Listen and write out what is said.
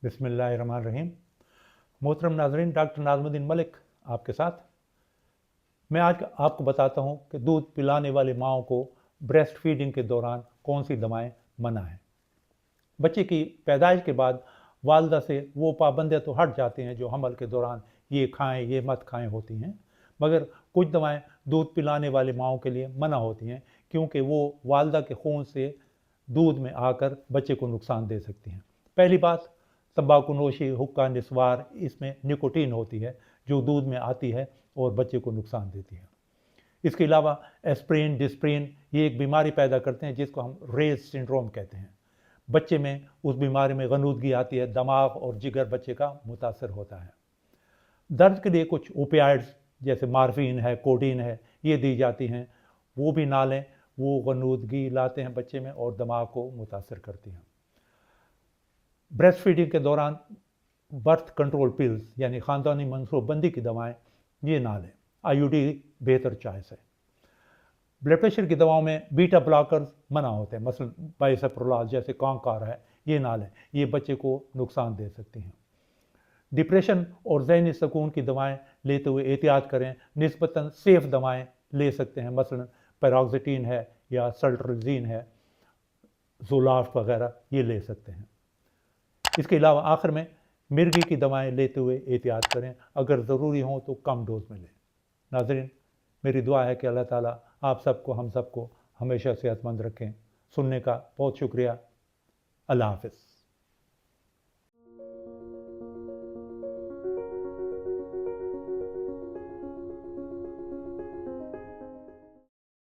बिस्मिल्लाहिर्रहमानिर्रहीम। मोहतरम नाज़रीन, डॉक्टर नाज़मुद्दीन मलिक आपके साथ। मैं आज आपको बताता हूँ कि दूध पिलाने वाली माओं को ब्रेस्ट फीडिंग के दौरान कौन सी दवाएं मना हैं। बच्चे की पैदाइश के बाद वालदा से वो पाबंदियाँ तो हट जाती हैं जो हमल के दौरान ये खाएं ये मत खाएं होती हैं, मगर कुछ दवाएं दूध पिलाने वाली माओं के लिए मना होती हैं क्योंकि वो वालदा के खून से दूध में आकर बच्चे को नुकसान दे सकती हैं। पहली बात, तंबाकूनोशी, हुक्का, निस्वार, इसमें निकोटीन होती है जो दूध में आती है और बच्चे को नुकसान देती है। इसके अलावा एस्प्रिन, डिस्प्रिन ये एक बीमारी पैदा करते हैं जिसको हम रेज सिंड्रोम कहते हैं। बच्चे में उस बीमारी में गनूदगी आती है, दिमाग और जिगर बच्चे का मुतासर होता है। दर्द के लिए कुछ ओपियाइड्स जैसे मार्फिन है, कोडीन है, ये दी जाती हैं, वो भी ना लें, वो गनूदगी लाते हैं बच्चे में और दिमाग को मुतासर करती हैं। ब्रेस्ट फीडिंग के दौरान बर्थ कंट्रोल पिल्स यानी ख़ानदानी मनसूबबंदी की दवाएं ये ना लें। आईयूडी बेहतर चॉइस है। ब्लड प्रेशर की दवाओं में बीटा ब्लॉकर्स मना होते हैं, मसलन बाइसेप्रोलाल जैसे कॉन्कार है, ये ना लें, ये बच्चे को नुकसान दे सकती हैं। डिप्रेशन और ज़हनी सुकून की दवाएं लेते हुए एहतियात करें, निस्बतन सेफ दवाएं ले सकते हैं, मसलन पैरोक्सिटीन है या सल्ट्रोजीन है, ज़ोलाफ्ट वगैरह ये ले सकते हैं। इसके अलावा आखिर में मिर्गी की दवाएं लेते हुए एहतियात करें, अगर ज़रूरी हो तो कम डोज में लें। नाज़रीन, मेरी दुआ है कि अल्लाह ताला आप सबको, हम सबको हमेशा सेहतमंद रखें। सुनने का बहुत शुक्रिया। अल्लाह हाफ़िज़।